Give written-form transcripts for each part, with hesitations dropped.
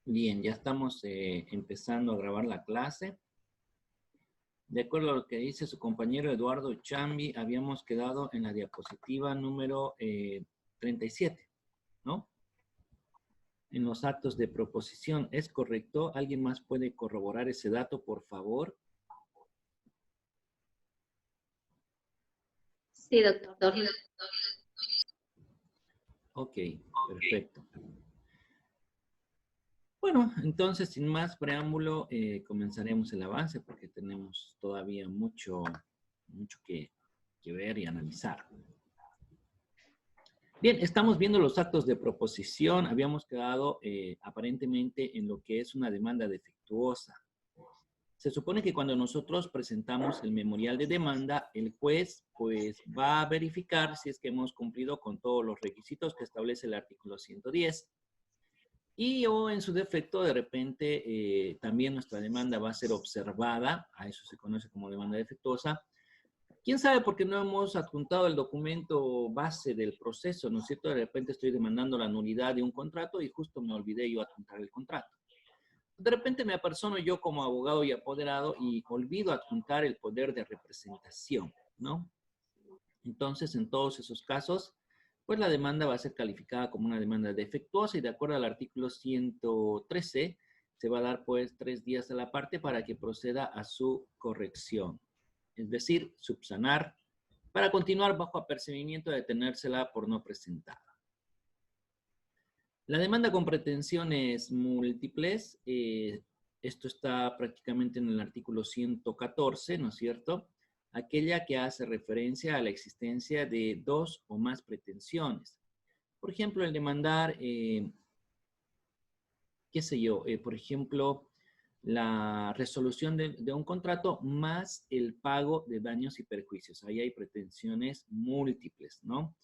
Bien, ya estamos empezando a grabar la clase. De acuerdo a lo que dice su compañero Eduardo Chambi, habíamos quedado en la diapositiva número 37, ¿no? En los actos de proposición, ¿es correcto? ¿Alguien más puede corroborar ese dato, por favor? Sí, doctor. Ok, perfecto. Bueno, entonces, sin más preámbulo, comenzaremos el avance porque tenemos todavía mucho que ver y analizar. Bien, estamos viendo los actos de proposición. Habíamos quedado aparentemente en lo que es una demanda defectuosa. Se supone que cuando nosotros presentamos el memorial de demanda, el juez pues va a verificar si es que hemos cumplido con todos los requisitos que establece el artículo 110. Y o en su defecto, de repente, también nuestra demanda va a ser observada. A eso se conoce como demanda defectuosa. ¿Quién sabe por qué no hemos adjuntado el documento base del proceso? ¿No es cierto? De repente estoy demandando la nulidad de un contrato y justo me olvidé yo adjuntar el contrato. De repente me apersono yo como abogado y apoderado y olvido adjuntar el poder de representación, ¿no? Entonces, en todos esos casos, pues la demanda va a ser calificada como una demanda defectuosa y de acuerdo al artículo 113, se va a dar pues 3 días a la parte para que proceda a su corrección. Es decir, subsanar para continuar bajo apercibimiento de tenérsela por no presentada. La demanda con pretensiones múltiples, esto está prácticamente en el artículo 114, ¿no es cierto? Aquella que hace referencia a la existencia de 2 o más pretensiones. Por ejemplo, el demandar, qué sé yo, por ejemplo, la resolución de un contrato más el pago de daños y perjuicios. Ahí hay pretensiones múltiples, ¿no?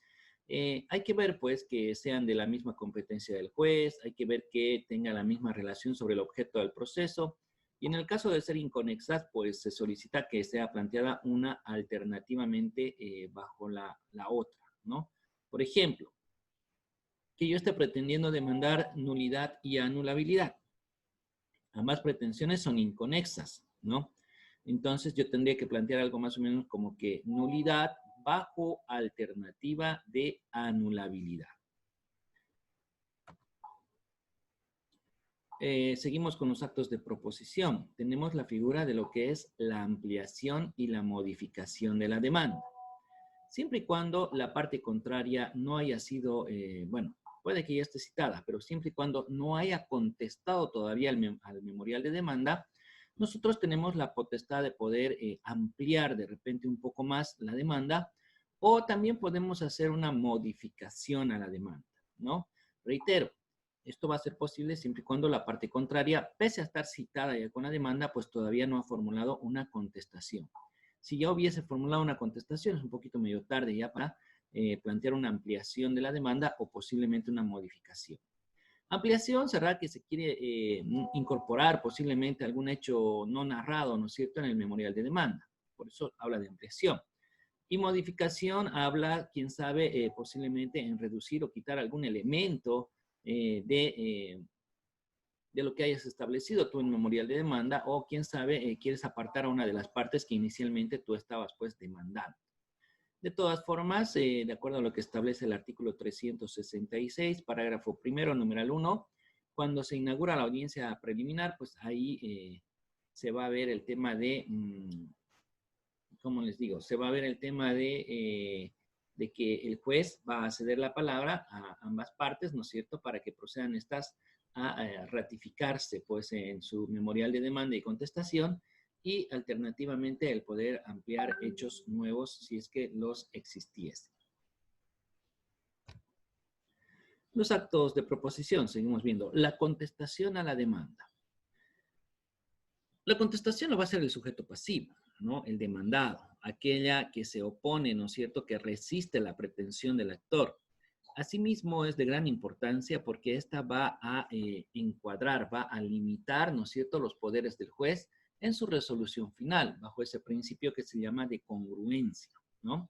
Hay que ver, pues, que sean de la misma competencia del juez, hay que ver que tenga la misma relación sobre el objeto del proceso, y en el caso de ser inconexas, pues se solicita que sea planteada una alternativamente bajo la otra, ¿no? Por ejemplo, que yo esté pretendiendo demandar nulidad y anulabilidad. Ambas pretensiones son inconexas, ¿no? Entonces yo tendría que plantear algo más o menos como que nulidad bajo alternativa de anulabilidad. Seguimos con los actos de proposición. Tenemos la figura de lo que es la ampliación y la modificación de la demanda. Siempre y cuando la parte contraria no haya sido, bueno, puede que ya esté citada, pero siempre y cuando no haya contestado todavía al memorial de demanda, nosotros tenemos la potestad de poder ampliar de repente un poco más la demanda o también podemos hacer una modificación a la demanda, ¿no? Reitero, esto va a ser posible siempre y cuando la parte contraria, pese a estar citada ya con la demanda, pues todavía no ha formulado una contestación. Si ya hubiese formulado una contestación, es un poquito medio tarde ya para plantear una ampliación de la demanda o posiblemente una modificación. Ampliación será que se quiere incorporar posiblemente algún hecho no narrado, ¿no es cierto?, en el memorial de demanda. Por eso habla de ampliación. Y modificación habla, quién sabe, posiblemente en reducir o quitar algún elemento de lo que hayas establecido tú en memorial de demanda o quién sabe, quieres apartar a una de las partes que inicialmente tú estabas pues demandando. De todas formas, de acuerdo a lo que establece el artículo 366, parágrafo primero, numeral 1, cuando se inaugura la audiencia preliminar, pues ahí se va a ver el tema de, ¿cómo les digo? Se va a ver el tema de que el juez va a ceder la palabra a ambas partes, ¿no es cierto?, para que procedan estas a ratificarse, pues, en su memorial de demanda y contestación, y alternativamente el poder ampliar hechos nuevos si es que los existiesen. Los actos de proposición, seguimos viendo. La contestación a la demanda. La contestación lo va a hacer el sujeto pasivo, ¿no? El demandado, aquella que se opone, ¿no es cierto?, que resiste la pretensión del actor. Asimismo, es de gran importancia porque esta va a encuadrar, va a limitar, ¿no es cierto?, los poderes del juez en su resolución final, bajo ese principio que se llama de congruencia, ¿no?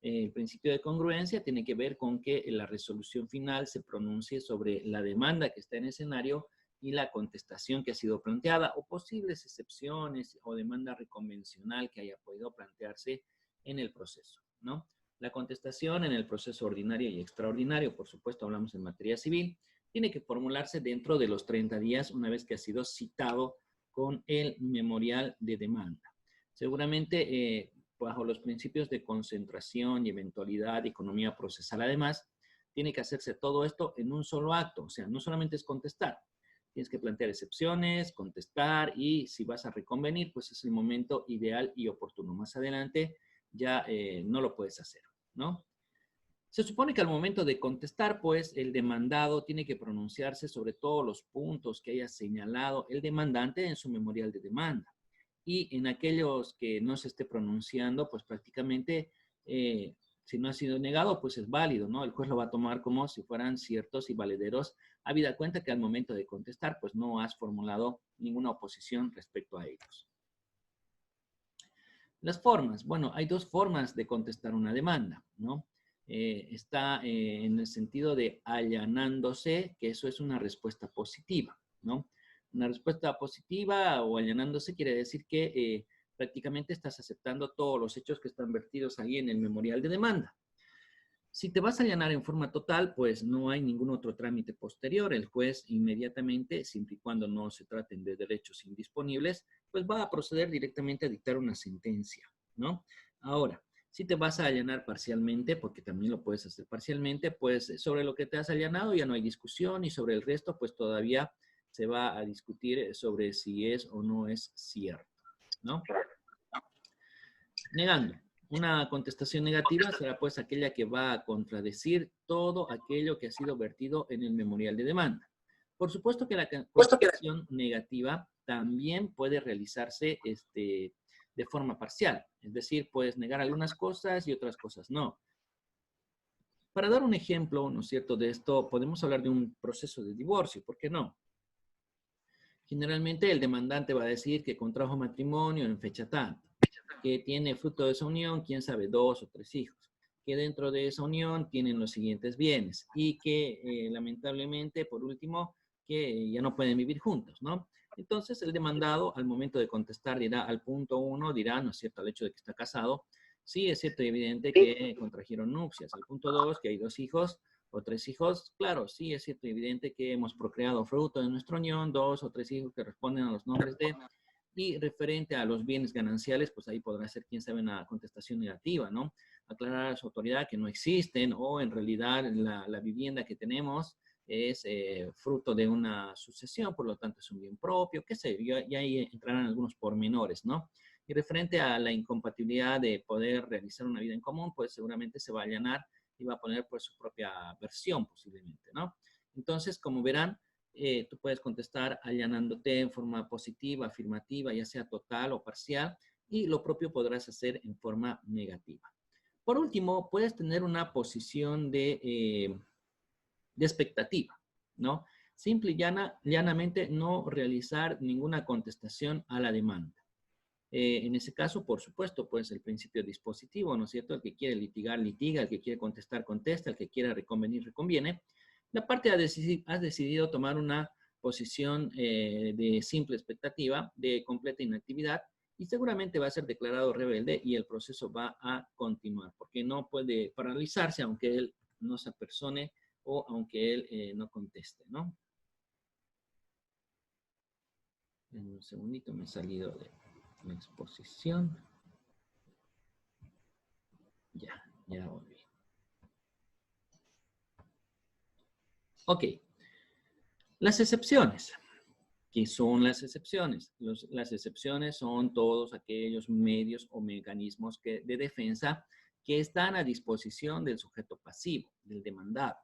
El principio de congruencia tiene que ver con que la resolución final se pronuncie sobre la demanda que está en escenario y la contestación que ha sido planteada o posibles excepciones o demanda reconvencional que haya podido plantearse en el proceso, ¿no? La contestación en el proceso ordinario y extraordinario, por supuesto, hablamos en materia civil, tiene que formularse dentro de los 30 días una vez que ha sido citado con el memorial de demanda. Seguramente, bajo los principios de concentración y eventualidad, economía procesal, además, tiene que hacerse todo esto en un solo acto. O sea, no solamente es contestar. Tienes que plantear excepciones, contestar y si vas a reconvenir, pues es el momento ideal y oportuno. Más adelante ya no lo puedes hacer, ¿no? Se supone que al momento de contestar, pues el demandado tiene que pronunciarse sobre todos los puntos que haya señalado el demandante en su memorial de demanda. Y en aquellos que no se esté pronunciando, pues prácticamente, si no ha sido negado, pues es válido, ¿no? El juez lo va a tomar como si fueran ciertos y valederos, habida cuenta que al momento de contestar, pues no has formulado ninguna oposición respecto a ellos. Las formas. Bueno, hay dos formas de contestar una demanda, ¿no? Está en el sentido de allanándose, que eso es una respuesta positiva, ¿no? Una respuesta positiva o allanándose quiere decir que prácticamente estás aceptando todos los hechos que están vertidos ahí en el memorial de demanda. Si te vas a allanar en forma total, pues no hay ningún otro trámite posterior. El juez inmediatamente, siempre y cuando no se traten de derechos indisponibles, pues va a proceder directamente a dictar una sentencia, ¿no? Ahora, si te vas a allanar parcialmente, porque también lo puedes hacer parcialmente, pues sobre lo que te has allanado ya no hay discusión y sobre el resto, pues todavía se va a discutir sobre si es o no es cierto, ¿no? Negando. Una contestación negativa será pues aquella que va a contradecir todo aquello que ha sido vertido en el memorial de demanda. Por supuesto que la contestación negativa también puede realizarse de forma parcial. Es decir, puedes negar algunas cosas y otras cosas no. Para dar un ejemplo, ¿no es cierto?, de esto, podemos hablar de un proceso de divorcio. ¿Por qué no? Generalmente el demandante va a decir que contrajo matrimonio en fecha tal, que tiene fruto de esa unión, quién sabe, 2 o 3 hijos, que dentro de esa unión tienen los siguientes bienes y que lamentablemente, por último, que ya no pueden vivir juntos, ¿no? Entonces el demandado al momento de contestar dirá al punto 1, dirá, ¿no es cierto?, al hecho de que está casado, sí es cierto y evidente que contrajeron nupcias. Al punto 2, que hay 2 hijos o 3 hijos, claro, sí es cierto y evidente que hemos procreado fruto de nuestra unión, 2 o 3 hijos que responden a los nombres de... Y referente a los bienes gananciales, pues ahí podrá ser, quién sabe, una contestación negativa, ¿no? Aclarar a su autoridad que no existen o en realidad la vivienda que tenemos es fruto de una sucesión, por lo tanto es un bien propio, qué sé, y ahí entrarán algunos pormenores, ¿no? Y referente a la incompatibilidad de poder realizar una vida en común, pues seguramente se va a allanar y va a poner pues su propia versión posiblemente, ¿no? Entonces, como verán, tú puedes contestar allanándote en forma positiva, afirmativa, ya sea total o parcial, y lo propio podrás hacer en forma negativa. Por último, puedes tener una posición de expectativa, ¿no? Simple y llanamente no realizar ninguna contestación a la demanda. En ese caso, por supuesto, pues el principio dispositivo, ¿no es cierto? El que quiere litigar, litiga, el que quiere contestar, contesta, el que quiera reconvenir, reconviene. La parte has decidido tomar una posición de simple expectativa, de completa inactividad, y seguramente va a ser declarado rebelde y el proceso va a continuar, porque no puede paralizarse aunque él no se apersone o aunque él no conteste, ¿no? En un segundito me he salido de la exposición. Ya volví. Ok. Las excepciones. ¿Qué son las excepciones? Las excepciones son todos aquellos medios o mecanismos de defensa que están a disposición del sujeto pasivo, del demandado.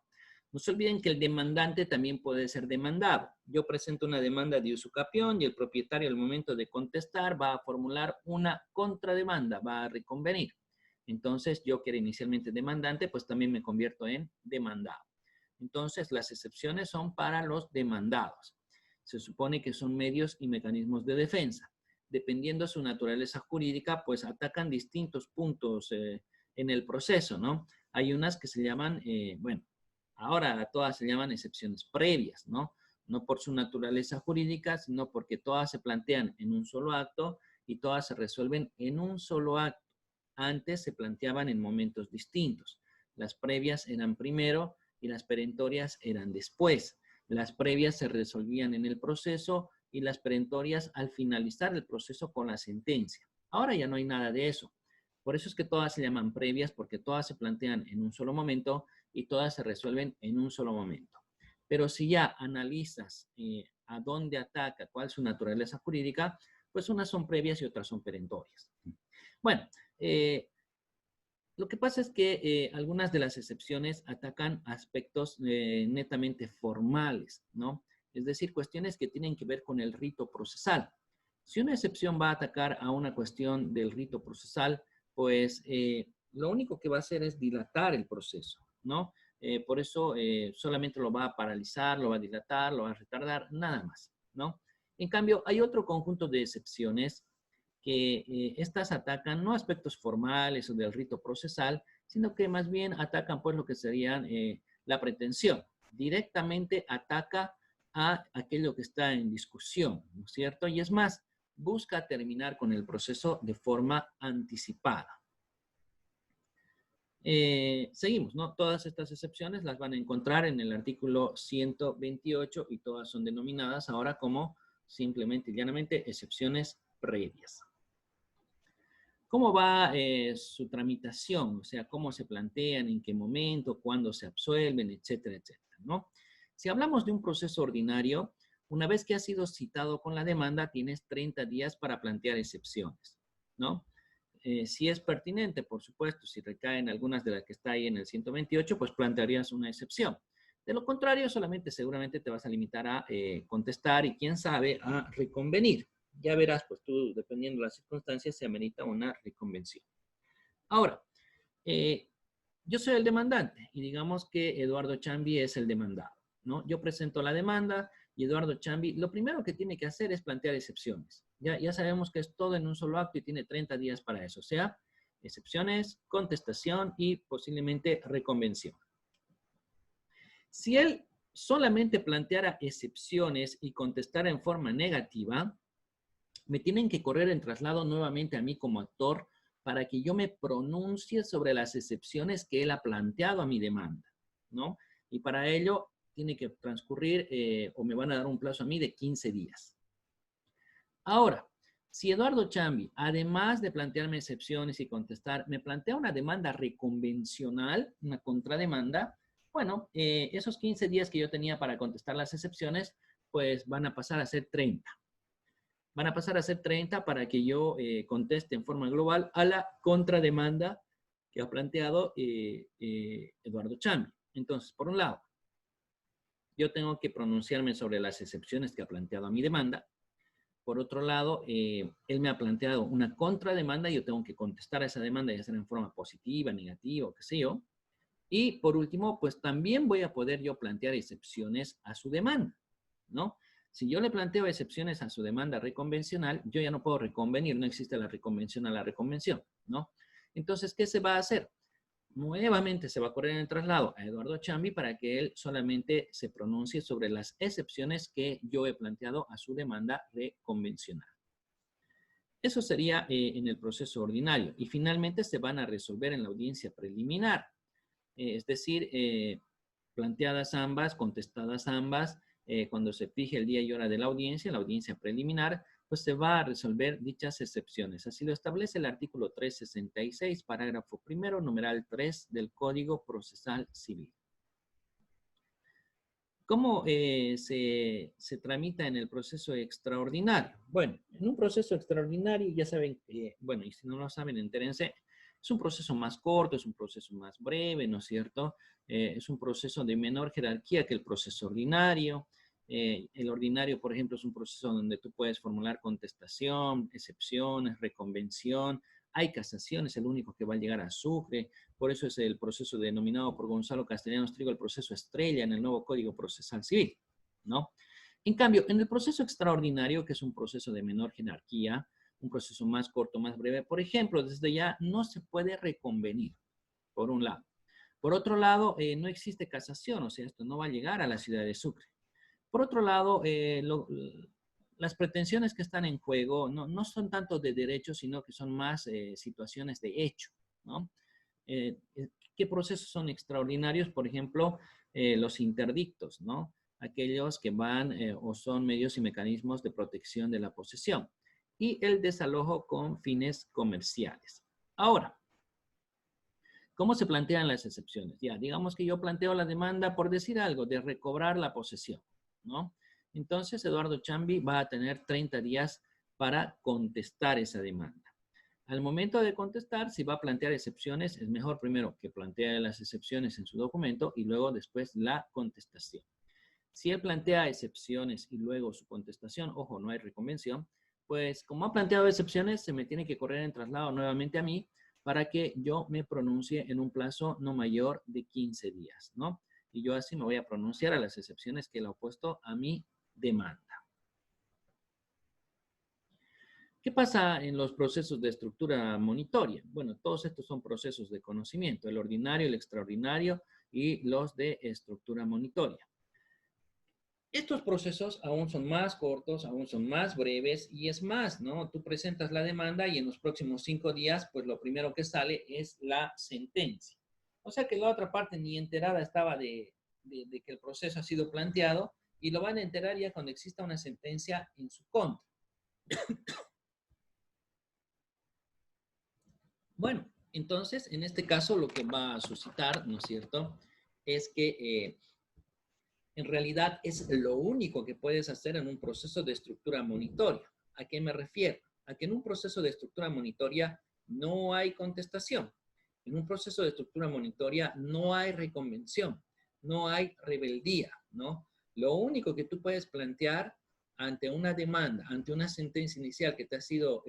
No se olviden que el demandante también puede ser demandado. Yo presento una demanda de usucapión y el propietario al momento de contestar va a formular una contrademanda, va a reconvenir. Entonces, yo que era inicialmente demandante, pues también me convierto en demandado. Entonces, las excepciones son para los demandados. Se supone que son medios y mecanismos de defensa. Dependiendo de su naturaleza jurídica, pues atacan distintos puntos en el proceso, ¿no? Hay unas que se llaman, bueno, ahora todas se llaman excepciones previas, ¿no? no por su naturaleza jurídica, sino porque todas se plantean en un solo acto y todas se resuelven en un solo acto. Antes se planteaban en momentos distintos. Las previas eran primero y las perentorias eran después. Las previas se resolvían en el proceso y las perentorias al finalizar el proceso con la sentencia. Ahora ya no hay nada de eso. Por eso es que todas se llaman previas, porque todas se plantean en un solo momento y todas se resuelven en un solo momento. Pero si ya analizas a dónde ataca, cuál es su naturaleza jurídica, pues unas son previas y otras son perentorias. Bueno, lo que pasa es que algunas de las excepciones atacan aspectos netamente formales, ¿no? Es decir, cuestiones que tienen que ver con el rito procesal. Si una excepción va a atacar a una cuestión del rito procesal, pues lo único que va a hacer es dilatar el proceso, ¿no? Por eso solamente lo va a paralizar, lo va a dilatar, lo va a retardar, nada más, ¿no? En cambio, hay otro conjunto de excepciones que estas atacan no aspectos formales o del rito procesal, sino que más bien atacan pues lo que serían la pretensión. Directamente ataca a aquello que está en discusión, ¿no es cierto? Y es más, busca terminar con el proceso de forma anticipada. Seguimos, ¿no? Todas estas excepciones las van a encontrar en el artículo 128 y todas son denominadas ahora como simplemente y llanamente excepciones previas. ¿Cómo va su tramitación? O sea, ¿cómo se plantean, en qué momento, cuándo se absuelven, etcétera, etcétera, ¿no? Si hablamos de un proceso ordinario, una vez que has sido citado con la demanda, tienes 30 días para plantear excepciones, ¿no? Si es pertinente, por supuesto, si recaen algunas de las que está ahí en el 128, pues plantearías una excepción. De lo contrario, solamente seguramente te vas a limitar a contestar y, quién sabe, a reconvenir. Ya verás, pues tú, dependiendo de las circunstancias, se amerita una reconvención. Ahora, yo soy el demandante y digamos que Eduardo Chambi es el demandado, ¿no? Yo presento la demanda y Eduardo Chambi, lo primero que tiene que hacer es plantear excepciones. Ya sabemos que es todo en un solo acto y tiene 30 días para eso, o sea, excepciones, contestación y posiblemente reconvención. Si él solamente planteara excepciones y contestara en forma negativa, me tienen que correr en traslado nuevamente a mí como actor para que yo me pronuncie sobre las excepciones que él ha planteado a mi demanda, ¿no? Y para ello tiene que transcurrir o me van a dar un plazo a mí de 15 días. Ahora, si Eduardo Chambi, además de plantearme excepciones y contestar, me plantea una demanda reconvencional, una contrademanda, bueno, esos 15 días que yo tenía para contestar las excepciones, pues van a pasar a ser 30. Van a pasar a ser 30 para que yo conteste en forma global a la contrademanda que ha planteado Eduardo Chambi. Entonces, por un lado, yo tengo que pronunciarme sobre las excepciones que ha planteado a mi demanda. Por otro lado, él me ha planteado una contrademanda y yo tengo que contestar a esa demanda, ya sea en forma positiva, negativa, o qué sé yo. Y por último, pues también voy a poder yo plantear excepciones a su demanda, ¿no? Si yo le planteo excepciones a su demanda reconvencional, yo ya no puedo reconvenir, no existe la reconvención a la reconvención, ¿no? Entonces, ¿qué se va a hacer? Nuevamente se va a correr en el traslado a Eduardo Chambi para que él solamente se pronuncie sobre las excepciones que yo he planteado a su demanda reconvencional. Eso sería en el proceso ordinario y finalmente se van a resolver en la audiencia preliminar. Es decir, planteadas ambas, contestadas ambas, cuando se fije el día y hora de la audiencia preliminar, pues se va a resolver dichas excepciones. Así lo establece el artículo 366, parágrafo primero, numeral 3 del Código Procesal Civil. ¿Cómo se tramita en el proceso extraordinario? Bueno, en un proceso extraordinario, ya saben, bueno, y si no lo saben, entérense, es un proceso más corto, es un proceso más breve, ¿no es cierto? Es un proceso de menor jerarquía que el proceso ordinario. El ordinario, por ejemplo, es un proceso donde tú puedes formular contestación, excepciones, reconvención. Hay casaciones, el único que va a llegar a Sucre. Por eso es el proceso denominado por Gonzalo Castellanos Trigo el proceso estrella en el nuevo Código Procesal Civil, ¿no? En cambio, en el proceso extraordinario, que es un proceso de menor jerarquía, un proceso más corto, más breve, por ejemplo, desde ya no se puede reconvenir, por un lado. Por otro lado, no existe casación, o sea, esto no va a llegar a la ciudad de Sucre. Por otro lado, las pretensiones que están en juego no son tanto de derecho, sino que son más situaciones de hecho, ¿no? ¿Qué procesos son extraordinarios? Por ejemplo, los interdictos, ¿no? Aquellos que van o son medios y mecanismos de protección de la posesión. Y el desalojo con fines comerciales. Ahora, ¿cómo se plantean las excepciones? Ya, digamos que yo planteo la demanda, por decir algo, de recobrar la posesión, ¿no? Entonces, Eduardo Chambi va a tener 30 días para contestar esa demanda. Al momento de contestar, si va a plantear excepciones, es mejor primero que plantee las excepciones en su documento y luego después la contestación. Si él plantea excepciones y luego su contestación, ojo, no hay reconvención, pues como ha planteado excepciones, se me tiene que correr en traslado nuevamente a mí para que yo me pronuncie en un plazo no mayor de 15 días, ¿no? Y yo así me voy a pronunciar a las excepciones que él ha puesto a mi demanda. ¿Qué pasa en los procesos de estructura monitoria? Bueno, todos estos son procesos de conocimiento, el ordinario, el extraordinario y los de estructura monitoria. Estos procesos aún son más cortos, aún son más breves y es más, ¿no? Tú presentas la demanda y en los próximos 5 días, pues lo primero que sale es la sentencia. O sea que la otra parte ni enterada estaba de que el proceso ha sido planteado y lo van a enterar ya cuando exista una sentencia en su contra. Bueno, entonces, en este caso lo que va a suscitar, ¿no es cierto?, es que en realidad es lo único que puedes hacer en un proceso de estructura monitoria. ¿A qué me refiero? A que en un proceso de estructura monitoria no hay contestación. En un proceso de estructura monitoria no hay reconvención, no hay rebeldía, ¿no? Lo único que tú puedes plantear ante una demanda, ante una sentencia inicial que te ha sido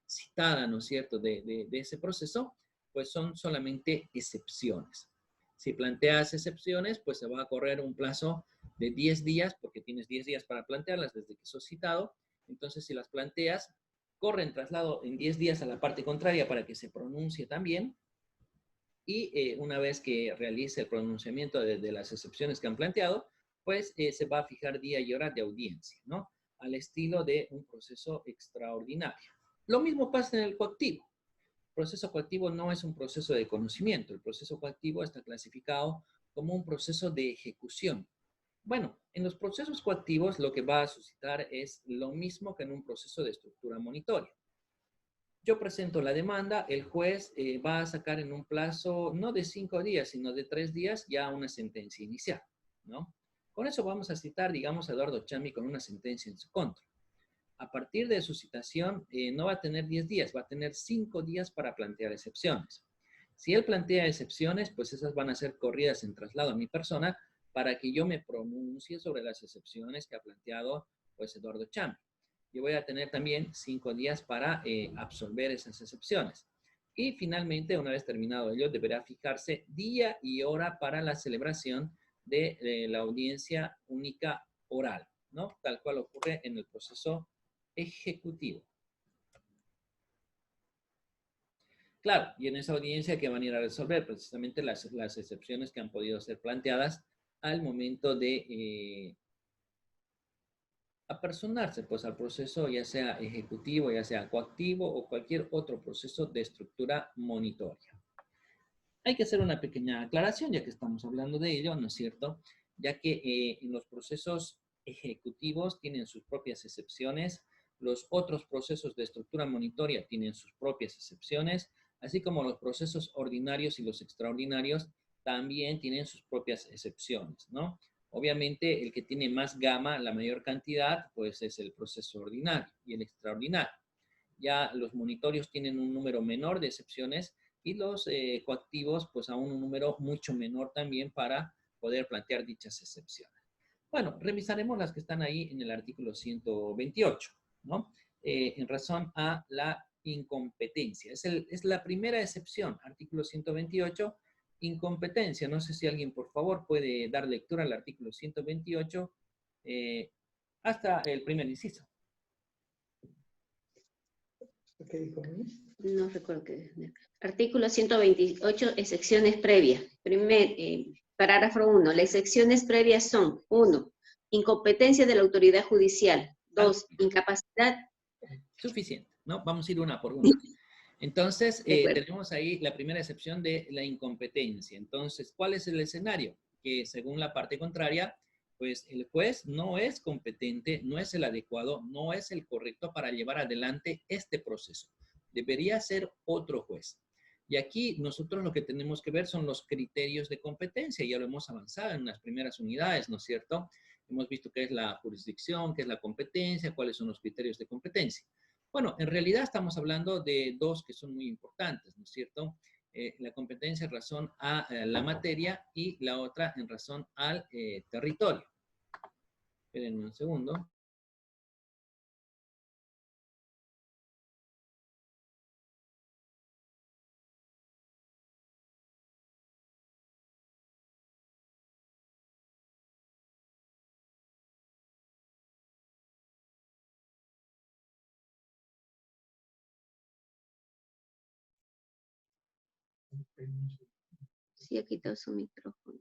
citada, ¿no es cierto?, de ese proceso, pues son solamente excepciones. Si planteas excepciones, pues se va a correr un plazo de 10 días, porque tienes 10 días para plantearlas desde que sos citado. Entonces, si las planteas, corren traslado en 10 días a la parte contraria para que se pronuncie también. Y una vez que realice el pronunciamiento de las excepciones que han planteado, pues se va a fijar día y hora de audiencia, ¿no? Al estilo de un proceso extraordinario. Lo mismo pasa en el coactivo. El proceso coactivo no es un proceso de conocimiento. El proceso coactivo está clasificado como un proceso de ejecución. Bueno, en los procesos coactivos lo que va a suscitar es lo mismo que en un proceso de estructura monitoria. Yo presento la demanda, el juez va a sacar en un plazo no de 5 días, sino de 3 días ya una sentencia inicial, ¿no? Con eso vamos a citar, digamos, a Eduardo Chambi con una sentencia en su contra. A partir de su citación, no va a tener 10 días, va a tener 5 días para plantear excepciones. Si él plantea excepciones, pues esas van a ser corridas en traslado a mi persona para que yo me pronuncie sobre las excepciones que ha planteado, pues, Eduardo Chambi. Yo voy a tener también 5 días para absolver esas excepciones. Y finalmente, una vez terminado ello, deberá fijarse día y hora para la celebración de la audiencia única oral, ¿no? Tal cual ocurre en el proceso ejecutivo. Claro, y en esa audiencia que van a ir a resolver precisamente las excepciones que han podido ser planteadas al momento de apersonarse pues al proceso, ya sea ejecutivo, ya sea coactivo o cualquier otro proceso de estructura monitoria. Hay que hacer una pequeña aclaración, ya que estamos hablando de ello, ¿no es cierto? Ya que en los procesos ejecutivos tienen sus propias excepciones, los otros procesos de estructura monitoria tienen sus propias excepciones, así como los procesos ordinarios y los extraordinarios también tienen sus propias excepciones, ¿no? Obviamente, el que tiene más gama, la mayor cantidad, pues es el proceso ordinario y el extraordinario. Ya los monitorios tienen un número menor de excepciones y los coactivos, pues aún un número mucho menor también para poder plantear dichas excepciones. Bueno, revisaremos las que están ahí en el artículo 128, ¿no? En razón a la incompetencia. Es la primera excepción, artículo 128, incompetencia. No sé si alguien, por favor, puede dar lectura al artículo 128 hasta el primer inciso. No recuerdo qué. Artículo 128, excepciones previas. Parágrafo 1. Las excepciones previas son: 1. incompetencia de la autoridad judicial. 2, Algo incapacidad. suficiente, ¿no? Vamos a ir una por una. Entonces, De acuerdo. tenemos ahí la primera excepción de la incompetencia. Entonces, ¿cuál es el escenario? Que según la parte contraria, pues el juez no es competente, no es el adecuado, no es el correcto para llevar adelante este proceso. Debería ser otro juez. Y aquí nosotros lo que tenemos que ver son los criterios de competencia. Ya lo hemos avanzado en las primeras unidades, ¿no es cierto? Hemos visto qué es la jurisdicción, qué es la competencia, cuáles son los criterios de competencia. Bueno, en realidad estamos hablando de dos que son muy importantes, ¿no es cierto? La competencia en razón a la materia y la otra en razón al territorio. Esperen un segundo. Sí, ha quitado su micrófono.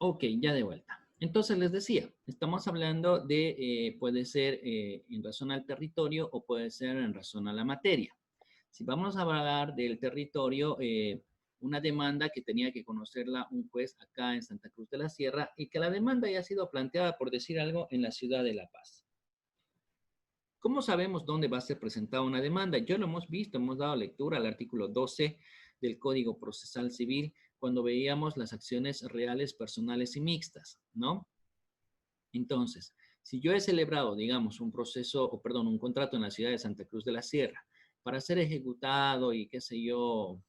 Ok, ya de vuelta. Entonces les decía, estamos hablando de, puede ser en razón al territorio o puede ser en razón a la materia. Si vamos a hablar del territorio, una demanda que tenía que conocerla un juez acá en Santa Cruz de la Sierra y que la demanda haya sido planteada, por decir algo, en la ciudad de La Paz. ¿Cómo sabemos dónde va a ser presentada una demanda? Ya lo hemos visto, hemos dado lectura al artículo 12 del Código Procesal Civil cuando veíamos las acciones reales, personales y mixtas, ¿no? Entonces, si yo he celebrado, digamos, un proceso, o perdón, un contrato en la ciudad de Santa Cruz de la Sierra para ser ejecutado y qué sé yo,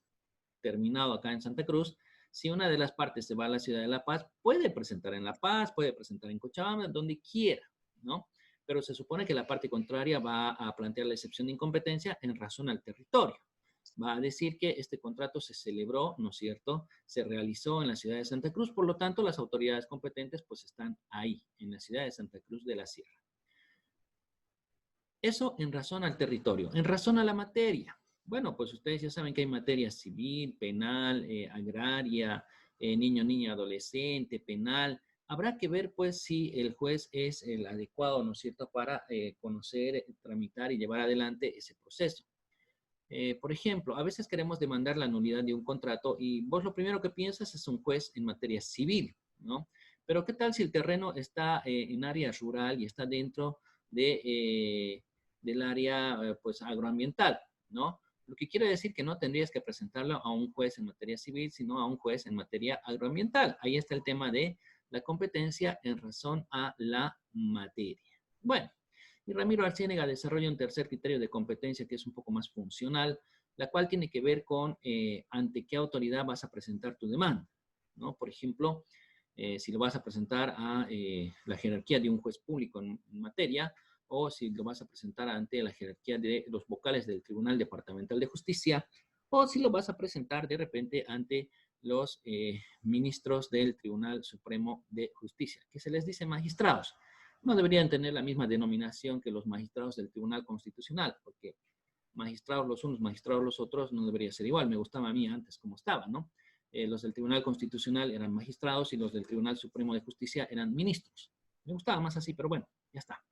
terminado acá en Santa Cruz, si una de las partes se va a la ciudad de La Paz, puede presentar en La Paz, puede presentar en Cochabamba, donde quiera, ¿no? Pero se supone que la parte contraria va a plantear la excepción de incompetencia en razón al territorio. Va a decir que este contrato se celebró, ¿no es cierto? Se realizó en la ciudad de Santa Cruz, por lo tanto, las autoridades competentes pues están ahí, en la ciudad de Santa Cruz de la Sierra. Eso en razón al territorio. En razón a la materia. Bueno, pues ustedes ya saben que hay materia civil, penal, agraria, niño, niña, adolescente, penal. Habrá que ver, pues, si el juez es el adecuado, ¿no es cierto?, para conocer, tramitar y llevar adelante ese proceso. Por ejemplo, a veces queremos demandar la nulidad de un contrato y vos lo primero que piensas es un juez en materia civil, ¿no? Pero ¿qué tal si el terreno está en área rural y está dentro de, del área pues agroambiental, ¿no? Lo que quiere decir que no tendrías que presentarlo a un juez en materia civil, sino a un juez en materia agroambiental. Ahí está el tema de la competencia en razón a la materia. Bueno, y Ramiro Arciénega desarrolla un tercer criterio de competencia que es un poco más funcional, la cual tiene que ver con ante qué autoridad vas a presentar tu demanda, ¿no? Por ejemplo, si lo vas a presentar a la jerarquía de un juez público en materia, o si lo vas a presentar ante la jerarquía de los vocales del Tribunal Departamental de Justicia, o si lo vas a presentar de repente ante los ministros del Tribunal Supremo de Justicia, que se les dice magistrados. No deberían tener la misma denominación que los magistrados del Tribunal Constitucional, porque magistrados los unos, magistrados los otros, no debería ser igual. Me gustaba a mí antes como estaba, ¿no? Los del Tribunal Constitucional eran magistrados y los del Tribunal Supremo de Justicia eran ministros. Me gustaba más así, pero bueno, ya está.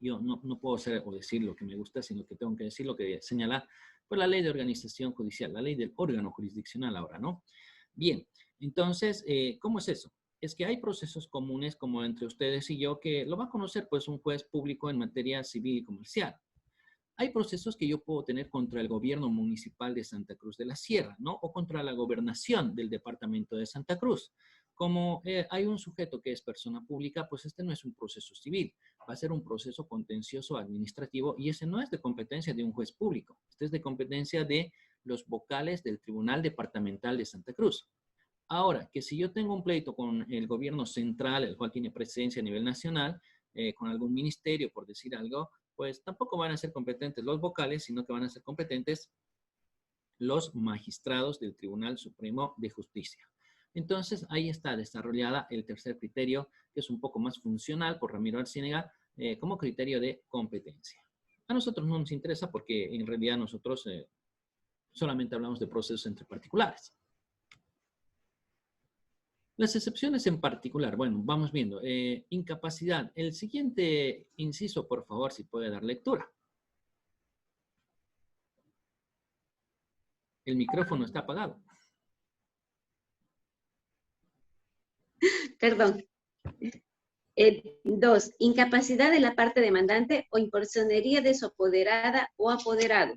Yo no puedo hacer o decir lo que me gusta, sino que tengo que decir lo que señala pues, la ley de organización judicial, la ley del órgano jurisdiccional ahora, ¿no? Bien, entonces, ¿cómo es eso? Es que hay procesos comunes como entre ustedes y yo que lo va a conocer pues un juez público en materia civil y comercial. Hay procesos que yo puedo tener contra el gobierno municipal de Santa Cruz de la Sierra, ¿no? O contra la gobernación del departamento de Santa Cruz. Como hay un sujeto que es persona pública, pues este no es un proceso civil, va a ser un proceso contencioso administrativo y ese no es de competencia de un juez público, este es de competencia de los vocales del Tribunal Departamental de Santa Cruz. Ahora, que si yo tengo un pleito con el gobierno central, el cual tiene presencia a nivel nacional, con algún ministerio, por decir algo, pues tampoco van a ser competentes los vocales, sino que van a ser competentes los magistrados del Tribunal Supremo de Justicia. Entonces, ahí está desarrollada el tercer criterio, que es un poco más funcional por Ramiro Arciénega, como criterio de competencia. A nosotros no nos interesa porque en realidad nosotros solamente hablamos de procesos entre particulares. Las excepciones en particular, bueno, vamos viendo. Incapacidad. El siguiente inciso, por favor, si puede dar lectura. El micrófono está apagado. Perdón. 2. Incapacidad de la parte demandante o impersonería de su apoderada o apoderado.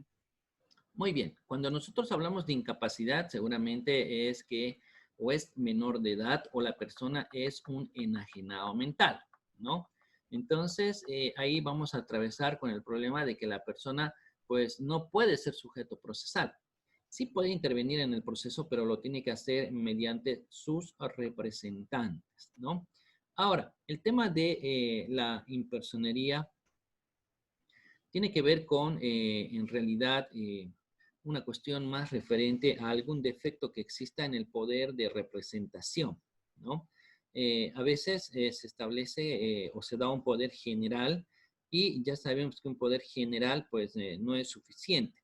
Muy bien. Cuando nosotros hablamos de incapacidad, seguramente es que o es menor de edad o la persona es un enajenado mental, ¿no? Entonces, ahí vamos a atravesar con el problema de que la persona, pues, no puede ser sujeto procesal. Sí puede intervenir en el proceso, pero lo tiene que hacer mediante sus representantes, ¿no? Ahora, el tema de la impersonería tiene que ver con, en realidad, una cuestión más referente a algún defecto que exista en el poder de representación, ¿no? A veces se establece o se da un poder general y ya sabemos que un poder general pues no es suficiente.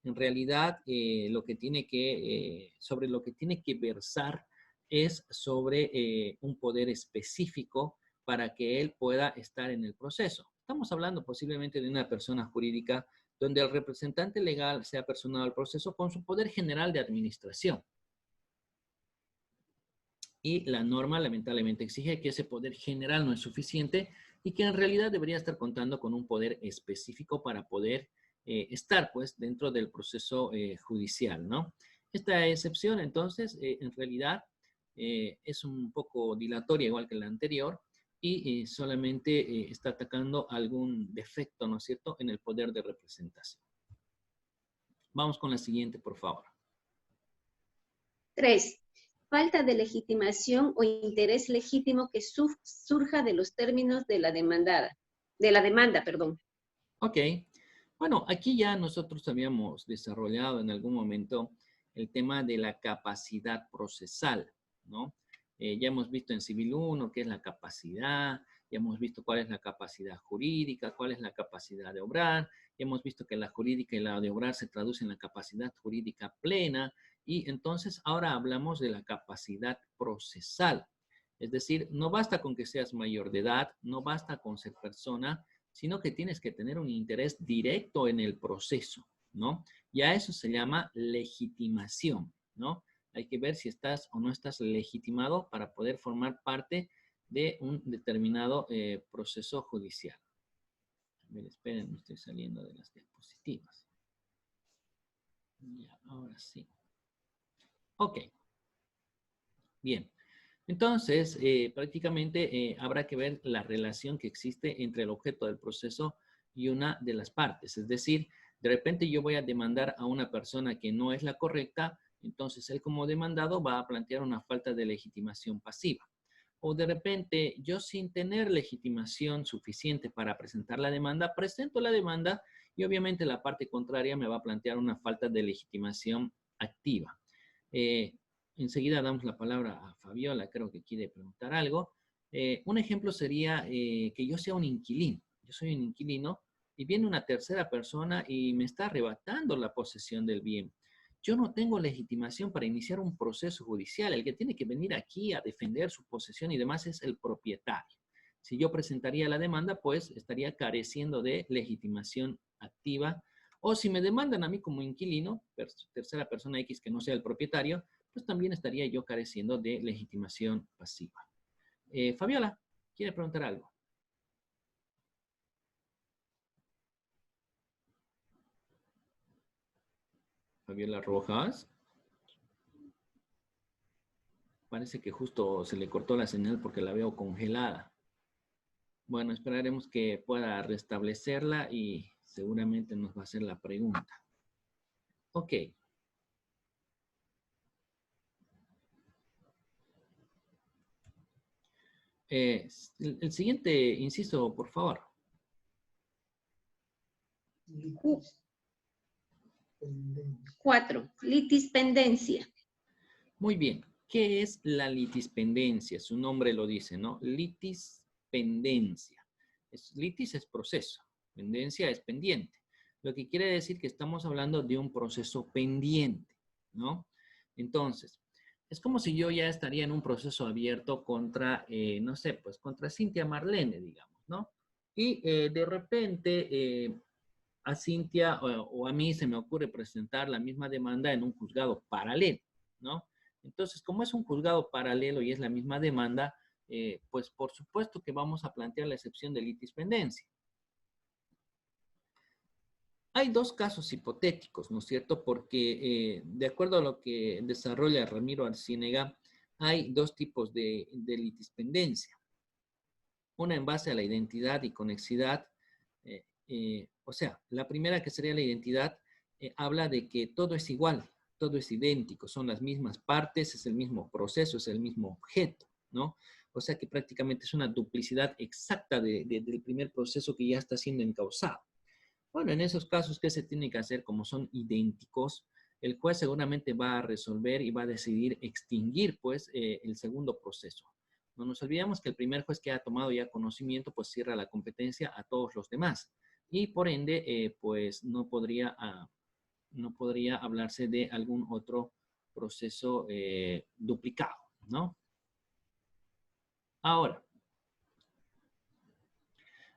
En realidad, sobre lo que tiene que versar es sobre un poder específico para que él pueda estar en el proceso. Estamos hablando posiblemente de una persona jurídica donde el representante legal sea personado al proceso con su poder general de administración. Y la norma lamentablemente exige que ese poder general no es suficiente y que en realidad debería estar contando con un poder específico para poder estar pues dentro del proceso judicial, ¿no? Esta excepción entonces en realidad es un poco dilatoria igual que la anterior y solamente está atacando algún defecto, ¿no es cierto?, en el poder de representación. Vamos con la siguiente, por favor. 3. Falta de legitimación o interés legítimo que surja de los términos de la demanda. Ok. Bueno, aquí ya nosotros habíamos desarrollado en algún momento el tema de la capacidad procesal, ¿no? Ya hemos visto en Civil 1 qué es la capacidad, ya hemos visto cuál es la capacidad jurídica, cuál es la capacidad de obrar, ya hemos visto que la jurídica y la de obrar se traducen en la capacidad jurídica plena, y entonces ahora hablamos de la capacidad procesal. Es decir, no basta con que seas mayor de edad, no basta con ser persona, sino que tienes que tener un interés directo en el proceso, ¿no? Y a eso se llama legitimación, ¿no? Hay que ver si estás o no estás legitimado para poder formar parte de un determinado proceso judicial. A ver, esperen, me estoy saliendo de las diapositivas. Ya, ahora sí. Ok. Bien. Entonces, prácticamente habrá que ver la relación que existe entre el objeto del proceso y una de las partes. Es decir, de repente yo voy a demandar a una persona que no es la correcta, entonces él como demandado va a plantear una falta de legitimación pasiva. O de repente yo sin tener legitimación suficiente para presentar la demanda, presento la demanda y obviamente la parte contraria me va a plantear una falta de legitimación activa. Enseguida damos la palabra a Fabiola, creo que quiere preguntar algo. Un ejemplo sería que yo sea un inquilino. Yo soy un inquilino y viene una tercera persona y me está arrebatando la posesión del bien. Yo no tengo legitimación para iniciar un proceso judicial. El que tiene que venir aquí a defender su posesión y demás es el propietario. Si yo presentaría la demanda, pues estaría careciendo de legitimación activa. O si me demandan a mí como inquilino, tercera persona X que no sea el propietario, pues también estaría yo careciendo de legitimación pasiva. Fabiola, ¿quiere preguntar algo? Fabiola Rojas. Parece que justo se le cortó la señal porque la veo congelada. Bueno, esperaremos que pueda restablecerla y seguramente nos va a hacer la pregunta. Ok. El siguiente inciso, por favor. 4. Litispendencia. Muy bien. ¿Qué es la litispendencia? Su nombre lo dice, ¿no? Litispendencia. Litis es proceso. Pendencia es pendiente. Lo que quiere decir que estamos hablando de un proceso pendiente, ¿no? Entonces, es como si yo ya estaría en un proceso abierto contra, no sé, pues contra Cintia Marlene, digamos, ¿no? Y de repente a Cintia o a mí se me ocurre presentar la misma demanda en un juzgado paralelo, ¿no? Entonces, como es un juzgado paralelo y es la misma demanda, pues por supuesto que vamos a plantear la excepción de litispendencia. Hay dos casos hipotéticos, ¿no es cierto? Porque de acuerdo a lo que desarrolla Ramiro Arcínega, hay dos tipos de litispendencia. Una en base a la identidad y conexidad. O sea, la primera que sería la identidad, habla de que todo es igual, todo es idéntico, son las mismas partes, es el mismo proceso, es el mismo objeto, ¿no? O sea que prácticamente es una duplicidad exacta del primer proceso que ya está siendo encausado. Bueno, en esos casos, ¿qué se tiene que hacer? Como son idénticos, el juez seguramente va a resolver y va a decidir extinguir, pues, el segundo proceso. No nos olvidemos que el primer juez que ha tomado ya conocimiento, pues, cierra la competencia a todos los demás. Y por ende, pues, no podría hablarse de algún otro proceso duplicado, ¿no? Ahora,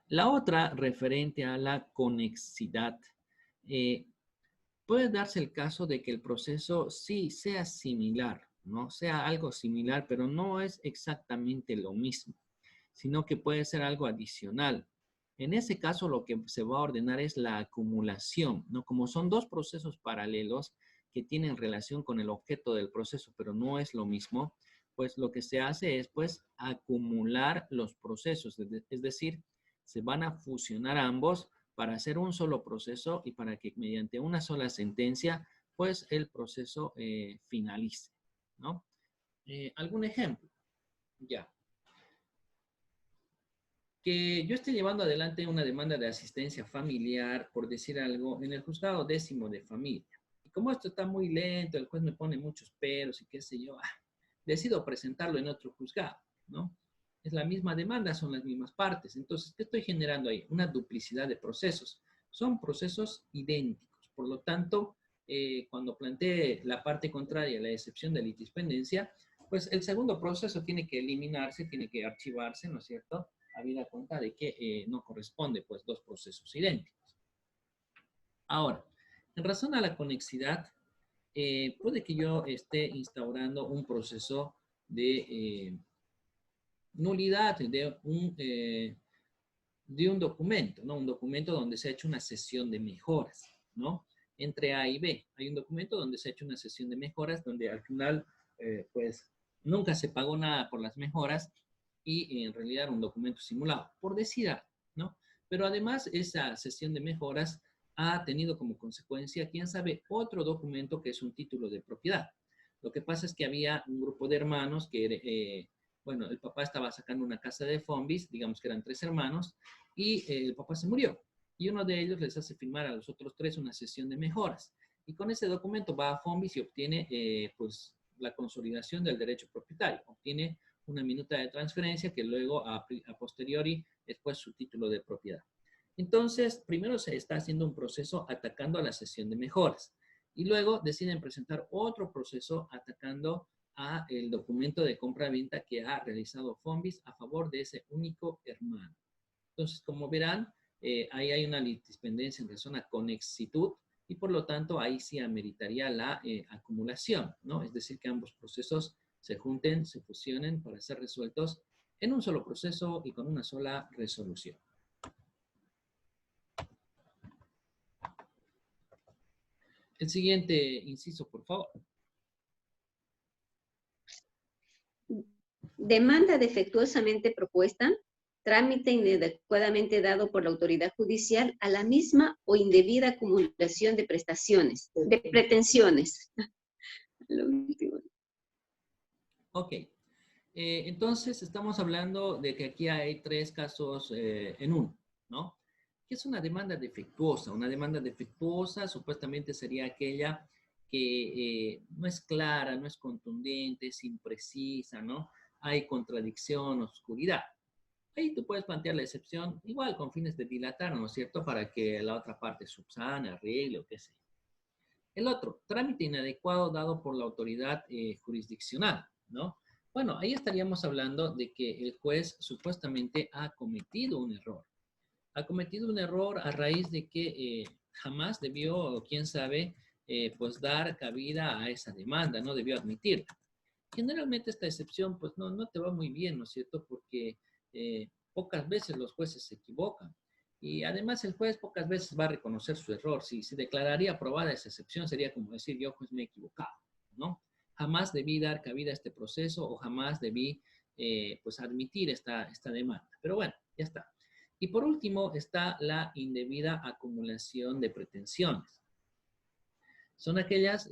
la otra referente a la conexidad. Puede darse el caso de que el proceso sí sea similar, ¿no? Sea algo similar, pero no es exactamente lo mismo, sino que puede ser algo adicional. En ese caso, lo que se va a ordenar es la acumulación, ¿no? Como son dos procesos paralelos que tienen relación con el objeto del proceso, pero no es lo mismo, pues lo que se hace es, pues, acumular los procesos, es decir, se van a fusionar ambos para hacer un solo proceso y para que mediante una sola sentencia, pues el proceso finalice, ¿no? ¿Algún ejemplo? Ya. Que yo esté llevando adelante una demanda de asistencia familiar, por decir algo, en el juzgado 10º de familia. Y como esto está muy lento, el juez me pone muchos peros y qué sé yo, decido presentarlo en otro juzgado, ¿no? Es la misma demanda, son las mismas partes. Entonces, ¿qué estoy generando ahí? Una duplicidad de procesos. Son procesos idénticos. Por lo tanto, cuando plantee la parte contraria, la excepción de litispendencia, pues el segundo proceso tiene que eliminarse, tiene que archivarse, ¿no es cierto? Habida cuenta de que no corresponde, pues, dos procesos idénticos. Ahora, en razón a la conexidad, puede que yo esté instaurando un proceso de nulidad de un documento, ¿no? Un documento donde se ha hecho una sesión de mejoras, ¿no? Entre A y B. Hay un documento donde se ha hecho una sesión de mejoras, donde al final, pues, nunca se pagó nada por las mejoras y en realidad era un documento simulado, por decir algo, ¿no? Pero además esa sesión de mejoras ha tenido como consecuencia, quién sabe, otro documento que es un título de propiedad. Lo que pasa es que había un grupo de hermanos que, bueno, el papá estaba sacando una casa de Fombis, digamos que eran 3 hermanos, y el papá se murió. Y uno de ellos les hace firmar a los otros 3 una sesión de mejoras. Y con ese documento va a Fombis y obtiene, pues, la consolidación del derecho propietario. Obtiene una minuta de transferencia que luego a posteriori es pues su título de propiedad. Entonces, primero se está haciendo un proceso atacando a la sesión de mejoras y luego deciden presentar otro proceso atacando a el documento de compra-venta que ha realizado Fombis a favor de ese único hermano. Entonces, como verán, ahí hay una litispendencia en razón a conexitud y por lo tanto ahí sí ameritaría la acumulación, ¿no? Es decir, que ambos procesos se junten, se fusionen para ser resueltos en un solo proceso y con una sola resolución. El siguiente inciso, por favor. Demanda defectuosamente propuesta, trámite inadecuadamente dado por la autoridad judicial a la misma o indebida acumulación de prestaciones, de pretensiones. Lo último. Ok. Entonces, estamos hablando de que aquí hay 3 casos en uno, ¿no? ¿Qué es una demanda defectuosa? Una demanda defectuosa supuestamente sería aquella que no es clara, no es contundente, es imprecisa, ¿no? Hay contradicción, oscuridad. Ahí tú puedes plantear la excepción, igual con fines de dilatar, ¿no es cierto? Para que la otra parte subsane, arregle o qué sé. El otro, trámite inadecuado dado por la autoridad jurisdiccional, ¿no? Bueno, ahí estaríamos hablando de que el juez supuestamente ha cometido un error. Ha cometido un error a raíz de que jamás debió, o quién sabe, pues dar cabida a esa demanda, no debió admitirla. Generalmente esta excepción pues no te va muy bien, ¿no es cierto? Porque pocas veces los jueces se equivocan. Y además el juez pocas veces va a reconocer su error. Si se declararía aprobada esa excepción, sería como decir, yo juez me he equivocado, ¿no? Jamás debí dar cabida a este proceso o jamás debí pues admitir esta demanda. Pero bueno, ya está. Y por último está la indebida acumulación de pretensiones. Son aquellas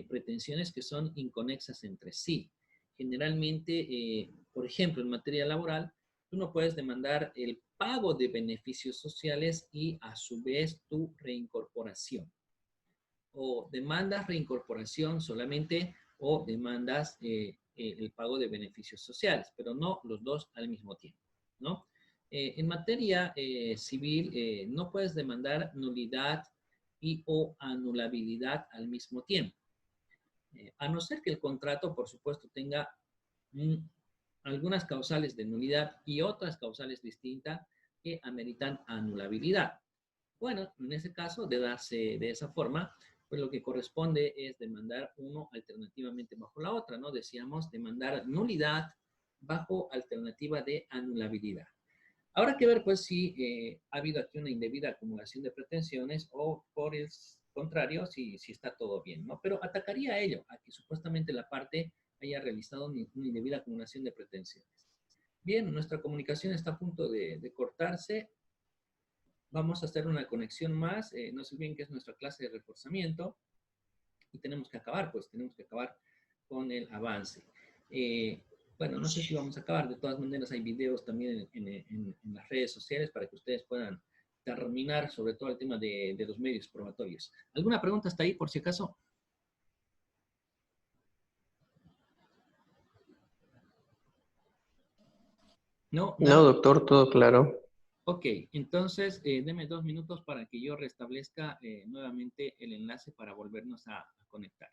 pretensiones que son inconexas entre sí. Generalmente, por ejemplo, en materia laboral, tú no puedes demandar el pago de beneficios sociales y a su vez tu reincorporación. O demandas reincorporación solamente o demandas el pago de beneficios sociales, pero no los dos al mismo tiempo, ¿no? En materia civil, no puedes demandar nulidad y o anulabilidad al mismo tiempo. A no ser que el contrato, por supuesto, tenga algunas causales de nulidad y otras causales distintas que ameritan anulabilidad. Bueno, en ese caso, de darse de esa forma, pues lo que corresponde es demandar uno alternativamente bajo la otra, ¿no? Decíamos demandar nulidad bajo alternativa de anulabilidad. Habrá que ver, pues, si ha habido aquí una indebida acumulación de pretensiones o, por el contrario, si está todo bien, ¿no? Pero atacaría a ello, a que supuestamente la parte haya realizado una indebida acumulación de pretensiones. Bien, nuestra comunicación está a punto de cortarse. Vamos a hacer una conexión más. No se olviden que es nuestra clase de reforzamiento y tenemos que acabar, pues, tenemos que acabar con el avance. Bueno, no sé si vamos a acabar. De todas maneras, hay videos también en las redes sociales para que ustedes puedan terminar sobre todo el tema de los medios probatorios. ¿Alguna pregunta hasta ahí, por si acaso? ¿No? No, ¿Nada? doctor, todo claro. Ok, entonces deme 2 minutos para que yo restablezca nuevamente el enlace para volvernos a conectar.